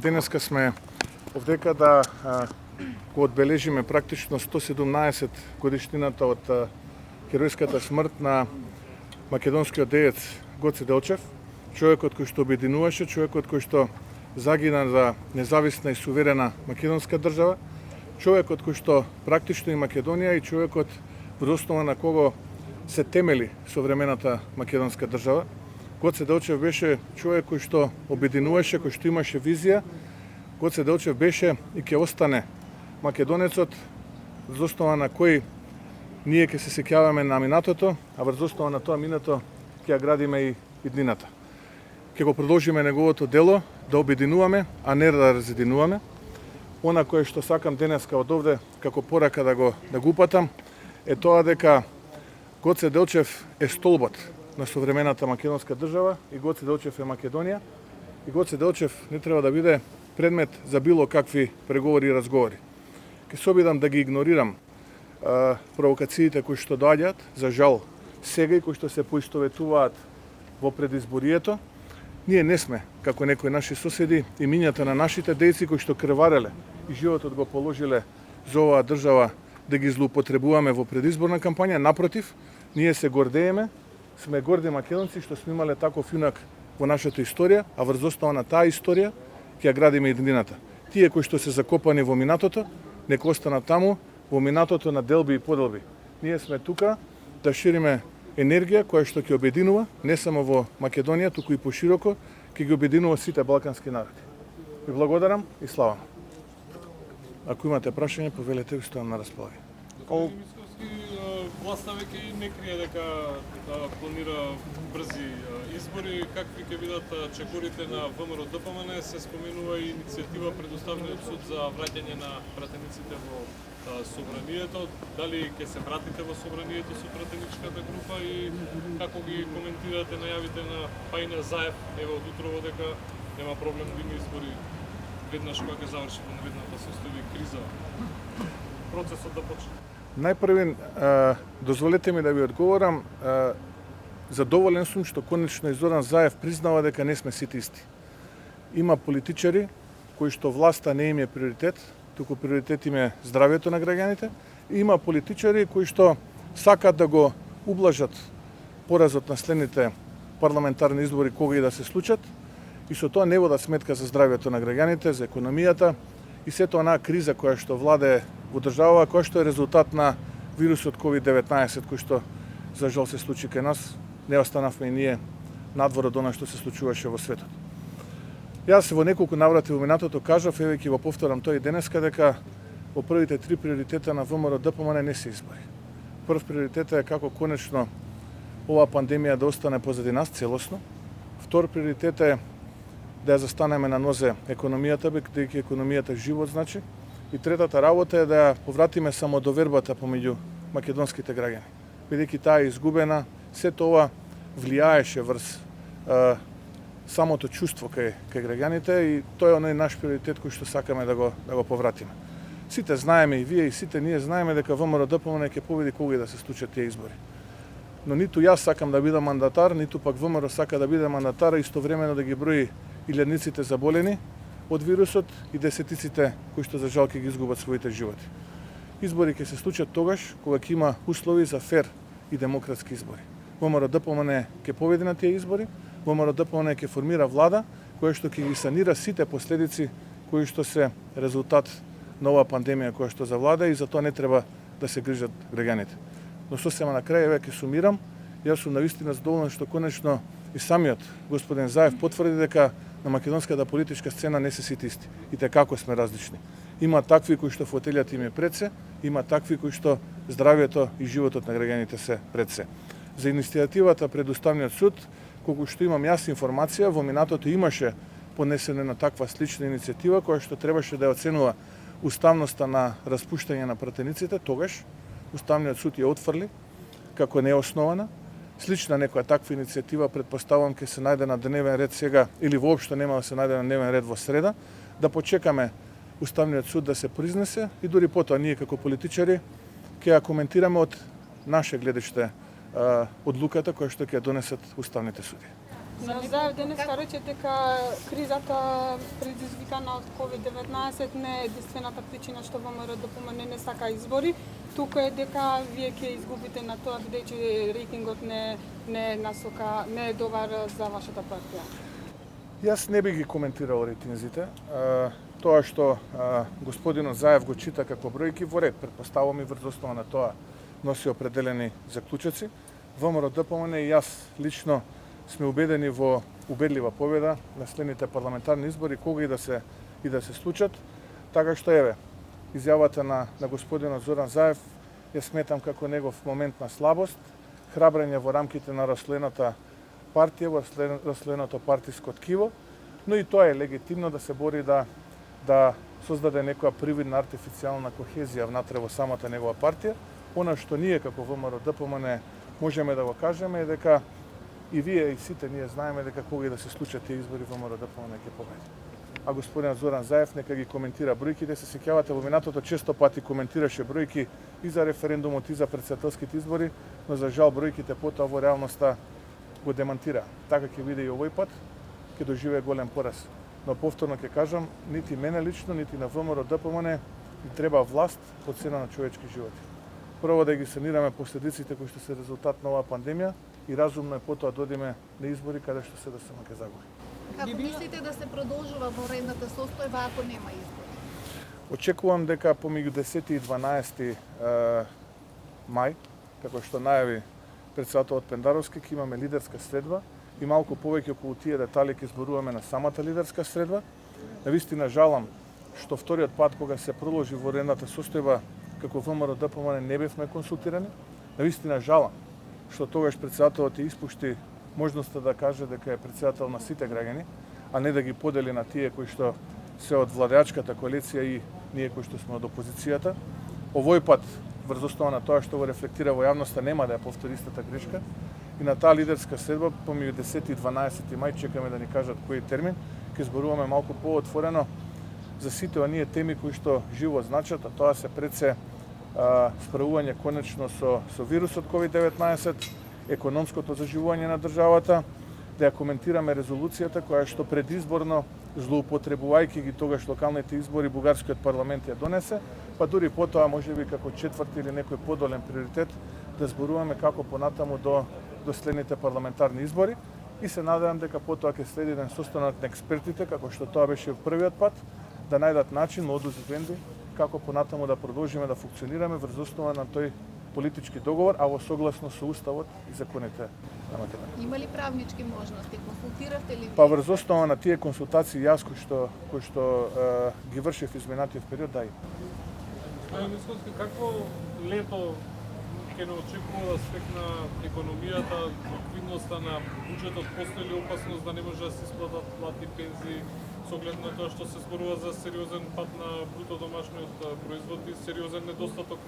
денеска сме овдека да го одбележиме практично 117 годишнината од херојската смрт на македонскиот деец Гоце Делчев, човекот кој што обединуваше, човекот кој што загина за независна и суверена македонска држава, човекот кој што практично и Македонија и човекот врз основа на кого се темели современата македонска држава. Гоце Делчев беше човек кој што обединуваше, кој што имаше визија. Гоце Делчев беше и ќе остане македонецот врз основа на кој ние ќе се сеќаваме на минатото, а врз основа на тоа минато ќе ја градиме и иднината. Ќе го продолжиме неговото дело да обединуваме, а не да разединуваме. Она кое што сакам денеска од овде како порака да го упатам е тоа дека Гоце Делчев е столбот на современата македонска држава и Гоце Делчев е Македонија. И Гоце Делчев не треба да биде предмет за било какви преговори и разговори. Ке се обидам да ги игнорирам провокациите кои што доаѓаат, за жал сега и кои што се поистоветуваат во предизборието. Ние не сме како некои наши соседи и минјата на нашите дејци кои што крвареле и животот го положиле за оваа држава да ги злоупотребуваме во предизборна кампања. Напротив, ние се гордееме, сме горди македонци што сме имале таков юнак во нашата историја, а врз основа на таа историја ќе ја градиме иднината. Тие кои што се закопани во минатото, нека останат таму во минатото на делби и поделби. Ние сме тука да шириме енергија која што ќе обединува не само во Македонија, туку и пошироко, ќе ги обединува сите балкански народи. Ви благодарам и слава. Ако имате прашање, повелете, ви стојам на располагање. Власта веќе не крие дека планира брзи избори. Какви ќе бидат чекорите на ВМРО ДПМН? Се споменува и иницијатива пред Уставниот суд за враќање на пратениците во собранието. Дали ќе се вратите во собранието со пратеничката група и како ги коментирате најавите на Пајна Заев ево од утрово дека нема проблем да има избори веднаш кога ќе заврши vanredната состојба и криза, процесот да почне? Најпрвен, дозволете ми да ви одговорам, задоволен сум што конечно и Зоран Заев признава дека не сме сите исти. Има политичари кои што власта не им е приоритет, туку приоритет им е здравјето на граѓаните. И има политичари кои што сакаат да го ублажат поразот на следните парламентарни избори кога и да се случат, и со тоа не водат сметка за здравјето на граѓаните, за економијата и сето онаа криза која што владее во држава, која што е резултат на вирусот COVID-19, кој што за жал се случи кај нас. Не останавме и ние надвор од она што се случуваше во светот. Јас во неколку наврати во минатото кажав, еве ќе го повторам тоа и денеска, дека во првите 3 приоритета на ВМРО ДПМН не се избори. Прв приоритет е како конечно оваа пандемија да остане позади нас целосно. Втор приоритет е да ја застанеме на нозе економијата, бидејќи економијата живот значи. И третата работа е да ја повратиме самодовербата помеѓу македонските граѓани. Бидејќи таа е изгубена, сето ова влијаеше врз самото чувство кај граѓаните и тоа е оној наш приоритет кој што сакаме да го повратиме. Сите знаеме и вие и сите ние знаеме дека ВМРО ДПМН ќе победи кога и да се случат тие избори. Но ниту јас сакам да бидам мандатар, ниту пак ВМРО сака да биде мандатар, истовремено да ги брои илјадниците заболени од вирусот и десетиците кои што за жал ќе ги изгубат своите животи. Избори ќе се случат тогаш кога ќе има услови за фер и демократски избори. ВМРО ДПМН ќе победи на тие избори, ВМРО ДПМН ќе формира влада која што ќе ги санира сите последици кои што се резултат на оваа пандемија која што завлада и за тоа не треба да се грижат граѓаните. Но сосема на крај еве ќе сумирам, јас сум навистина задоволен што конечно и самиот господин Заев потврди дека на македонската политичка сцена не се сите исти. И како сме различни. Има такви кои што фотелјата им е пред се, има такви кои што здравјето и животот на граѓаните се пред се. За иницијативата пред Уставниот суд, колку што имам јас информација, во минатото имаше понесена на таква слична иницијатива која што требаше да ја оценува уставноста на распуштање на пратениците, тогаш Уставниот суд ја отфрли како неоснована. Слична некоја таква иницијатива претпоставувам ќе се најде на дневен ред сега или воопшто нема да се најде на дневен ред во среда, да почекаме Уставниот суд да се произнесе и дури потоа ние како политичари ќе ја коментираме од наше гледиште одлуката која што ќе донесат уставните суди. Заев денеска рече дека кризата предизвика на COVID-19 не е единствената причина што ВМРО ДПМН не сака избори, туку е дека вие ќе изгубите на тоа бидејќи рейтингот не е насока, не е добар за вашата партија. Јас не би ги коментирал рейтинзите. Тоа што господинот Заев го чита како бројки во ред, претпоставувам и врз основа на тоа носи определени заклучоци. ВМРО ДПМН и јас лично сме убедени во убедлива победа на следните парламентарни избори, кога и да се случат. Така што еве, изјавата на господинот Зоран Заев ја сметам како негов момент на слабост, храбрење во рамките на раслената партија, во расленото партиско ткиво, но и тоа е легитимно да се бори да создаде некоја привидна артифицијална кохезија внатре во самата негова партија. Она што ние како ВМРО ДПМН можеме да го кажеме е дека и вие и сите ние знаеме дека кога и да се случат тие избори ВМРО ДПМН ќе победи. А господинот Зоран Заев нека ги коментира бројките, се сеќавате во минатото често пати коментираше бројки и за референдумот и за претседателските избори, но за жал бројките потоа во реалноста го демантира. Така ќе биде и овој пат, ќе доживее голем пораз. Но повторно ќе кажам, нити мене лично, нити на ВМРО ДПМН ни треба власт по цена на човечки животи. Прво да ги санираме последиците кои што се резултат на оваа пандемија и разумно е потоа додиме на избори каде што се да се ќе загуби. Како мислите да се продолжува воредната состојба ако нема избори? Очекувам дека помеѓу 10 и 12 мај, како што најави председателот Пендаровски, ќе имаме лидерска средба и малку повеќе околу тие детали ќе зборуваме на самата лидерска средба. Навистина жалам што вториот пат кога се продолжи воредната состојба како ВМРО ДПМН не бевме консултирани. Навистина жалам што тогаш председателот ја испушти можноста да каже дека е председател на сите граѓани, а не да ги подели на тие кои што се од владеачката коалиција и ние кои што сме од опозицијата. Овој пат, врз основа на тоа што го рефлектира во јавноста, нема да ја повтори истата грешка. И на таа лидерска средба, помеѓу 10 и 12 мај, чекаме да ни кажат кој термин, ќе зборуваме малку поотворено за сите оние теми кои што живо значат, а тоа се пред се справување конечно со вирусот COVID-19, економското заживување на државата, да ја коментираме резолуцијата која што предизборно, злоупотребувајќи ги тогаш локалните избори, бугарскиот парламент ја донесе, па дури потоа можеби како четврти или некој подолен приоритет да зборуваме како понатаму до следните парламентарни избори и се надевам дека потоа ќе следи еден состанок на експертите, како што тоа беше првиот пат, да најдат начин, модус вивенди, како понатаму да продолжиме да функционираме врз основа на тој политички договор, а во согласно со уставот и законите на Македонија. Има ли правнички можности? Консултиравте ли? Па врз основа на тие консултации јас кои што ги вршев изминатиот период, да има. Мисковски, какво лето ќе не очекува да стекна економијата, ликвидноста на буџетот, постои ли опасност да не може да се исплатат плати, пензии, со оглед на тоа што се зборува за сериозен пат на бруто домашниот производ и сериозен недостаток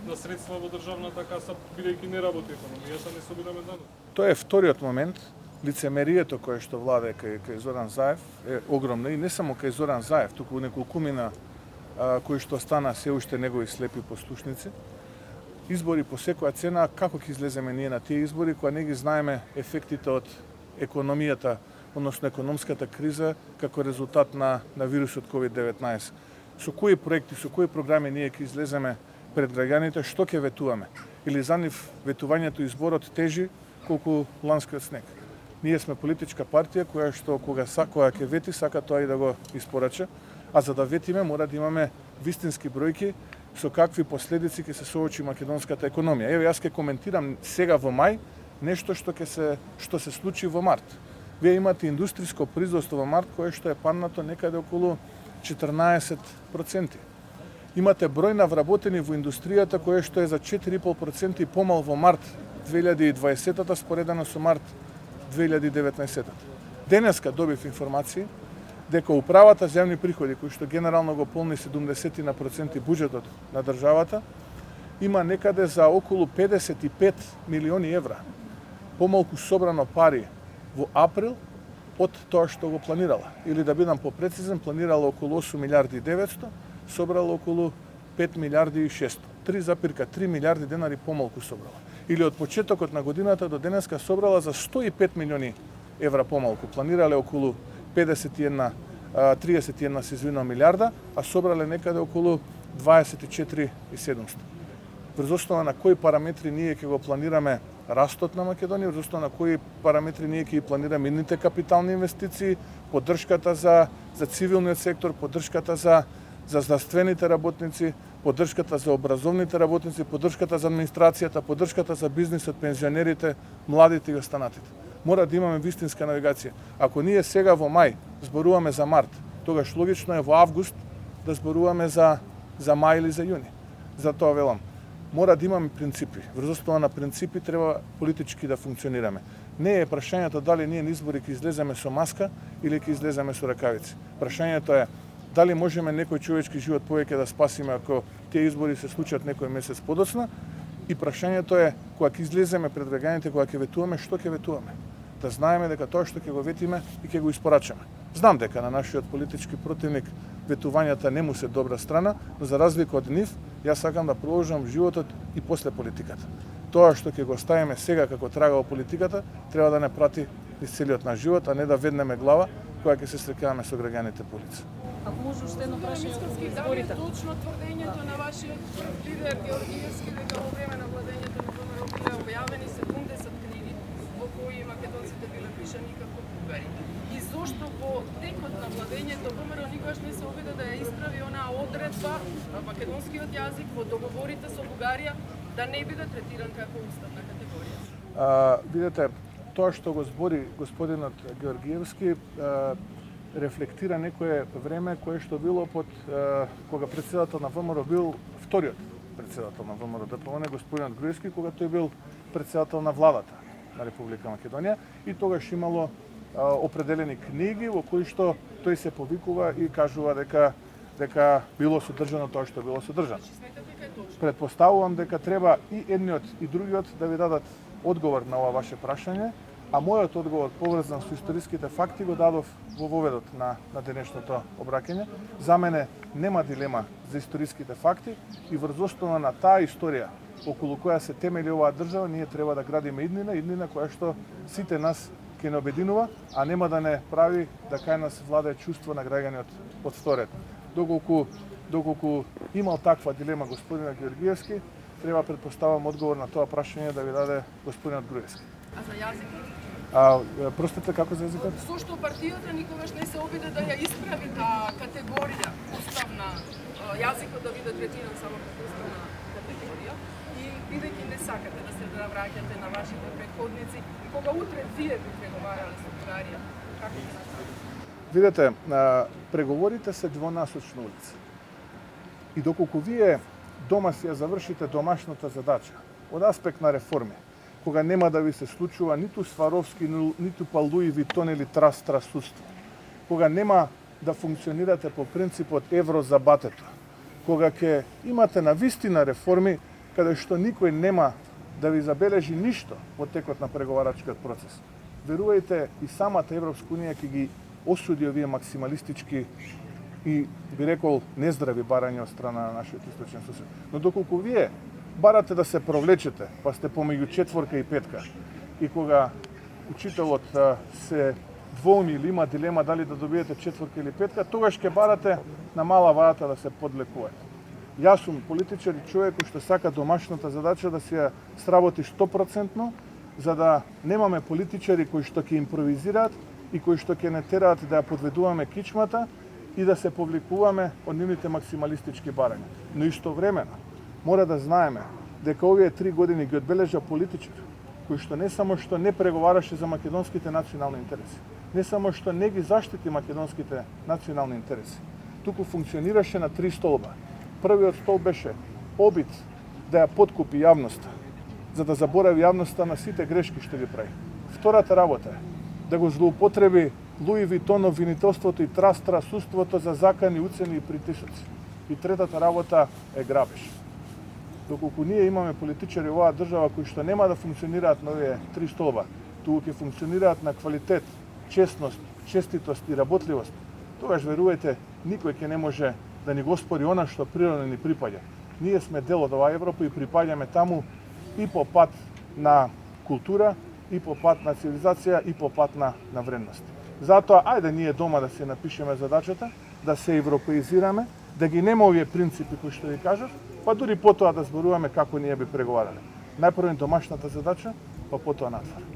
на средства во државната каса, бидејќи не работи економијата, не собираме данъци. Тоа е вториот момент. Лицемерието кое што владе кај Зоран Заев е огромно и не само кај Зоран Заев, туку неколкумина кои што стана се уште негови слепи послушници. Избори по секоја цена, како ќе излеземе ние на тие избори, кога не ги знаеме ефектите од економијата, односно економската криза, како резултат на вирусот COVID-19. Со кои проекти, со кои програми ние ќе излеземе пред граѓаните, што ќе ветуваме? Или за нив ветувањето и изборот тежи колку ланскиот снег. Ние сме политичка партија која што кога ќе вети, сака тоа и да го испорача, а за да ветиме мора да имаме вистински бројки со какви последици ќе се соочи македонската економија. Еве јас ќе коментирам сега во мај нешто што се случи во март. Вие имате индустријско производство во март кое што е паднато некаде околу 14%. Имате број на вработени во индустријата кое што е за 4,5% помал во март 2020-та споредено со март 2019-та. Денеска добив информации дека управата за јавни приходи, кој што генерално го полни 70% буџетот на државата, има некаде за околу 55 милиони евра помалку собрано пари во април од тоа што го планирала. Или да бидам попрецизен, планирала околу 8 милиарди и 900, собрала околу 5 милиарди и 600. 3,3 милиарди денари помалку собрала. Или од почетокот на годината до денеска собрала за 105 милиони евра помалку. Планирале околу 51 31 се извинува милиарда, а собрале некаде околу 24,700. Врз основа на кои параметри ние ќе го планираме растот на Македонија, врз основа на кои параметри ние ќе планираме идните капитални инвестиции, поддршката за цивилниот сектор, поддршката за здравствените работници, поддршката за образовните работници, поддршката за администрацијата, поддршката за бизнисот, пензионерите, младите и останатите. Мора да имаме вистинска навигација. Ако ние сега во мај зборуваме за март, тогаш логично е во август да зборуваме за мај или за јуни. Затоа велам, мора да имаме принципи. Врз основа на принципи треба политички да функционираме. Не е прашањето дали ние на избори ќе излеземе со маска или ќе излеземе со ракавици. Прашањето е дали можеме некој човечки живот повеќе да спасиме ако тие избори се случат некој месец подоцна, и прашањето е кога ќе излеземе пред граѓаните, кога ќе ветуваме, што ќе ветуваме. Да знаеме дека тоа што ќе го ветиме и ќе го испорачаме. Знам дека на нашиот политички противник ветувањата не му се добра страна, но за разлика од нив, јас сакам да продолжам животот и после политиката. Тоа што ќе го оставиме сега како трага во политиката, треба да не прати низ целиот наш живот, а не да веднеме глава кога ќе се среќаваме со граѓаните по улица. Ако може уште едно прашање од изборите. Дали е точно тврдењето на вашиот лидер Георгиевски дека во време на владењето на ВМРО биле објавени 70 книги во кои македонците биле пишани како бугари? И зошто во текот на владењето ВМРО никогаш не се обиде да ја исправи онаа одредба македонскиот јазик во договорите со Бугарија да не биде третиран како уставна категорија? Видете, тоа што го збори господинот Георгиевски рефлектира некое време кое што било под кога председател на ВМРО бил вториот председател на ВМРО ДПМН господинот Груевски, кога тој бил председател на владата на Република Македонија, и тогаш имало определени книги во кои што тој се повикува и кажува дека било содржано тоа што било содржано. Предпоставувам дека треба и едниот и другиот да ви дадат одговор на ова ваше прашање, а мојот одговор поврзан со историските факти го дадов во воведот на денешното обраќање. За мене нема дилема за историските факти и врз основа на таа историја околу која се темели оваа држава, ние треба да градиме иднина која што сите нас ќе не обединува, а нема да не прави да кај нас владае чувство на граѓаниот од вториот. Доколку имал таква дилема господинот Георгиевски, треба предпоставам одговор на тоа прашање да ви даде господинот Груевски. А за јазикот? Простите, како за јазикот? Зошто партијата никогаш не се обиде да ја исправи таа категорија уставна, јазикот да биде третиран само како уставна категорија, и бидејќи не сакате да се навраќате на вашите претходници, и кога утре вие би преговарале со Бугарија, како ќе направите? Видете, преговорите се двонасочна улица. И доколку вие дома си ја завршите домашната задача од аспект на реформи, кога нема да ви се случува ниту Сваровски, ниту па Луи Витон или трасудство, кога нема да функционирате по принципот евро за батето, кога ќе имате на вистина реформи каде што никој нема да ви забележи ништо во текот на преговарачкиот процес. Верувајте, и самата Европска унија ќе ги осуди овие максималистички и би рекол нездрави барања од страна на нашиот источен сусед. Но доколку вие барате да се провлечете, па сте помеѓу четворка и петка, и кога учителот се двоуми или има дилема дали да добиете четворка или петка, тогаш ќе барате на мала вајата да се подлекувате. Јас сум политичар и човек кој што сака домашната задача да се ја сработи 100%, за да немаме политичари кои што ќе импровизираат и кои што ќе не тераат да ја подведуваме кичмата и да се повлекуваме од нивните максималистички барања. Но истовремено мора да знаеме дека овие 3 години ги одбележа политичар кој што не само што не преговараше за македонските национални интереси, не само што не ги заштити македонските национални интереси, туку функционираше на 3 столба. Првиот столб беше обид да ја подкупи јавноста, за да заборави јавноста на сите грешки што ги прави. Втората работа е да го злоупотреби Луи Витон обвинителството и трасудството за закани, уцени и притисоци. И третата работа е грабеж. Доколку ние имаме политичари во оваа држава кои што нема да функционираат на овие 3 столба, туку ќе функционираат на квалитет, честност, честитост и работливост, тогаш верувајте, никој ќе не може да ни го спори она што природно ни припаѓа. Ние сме дел од оваа Европа и припаѓаме таму и по пат на култура, и по пат на цивилизација, и по пат на вредности. Затоа, ајде ние дома да се напишеме задачата, да се европеизираме, да ги нема овие принципи кои што ви кажав, па дури потоа да зборуваме како ние би преговарале. Најпрво домашната задача, па потоа надвор.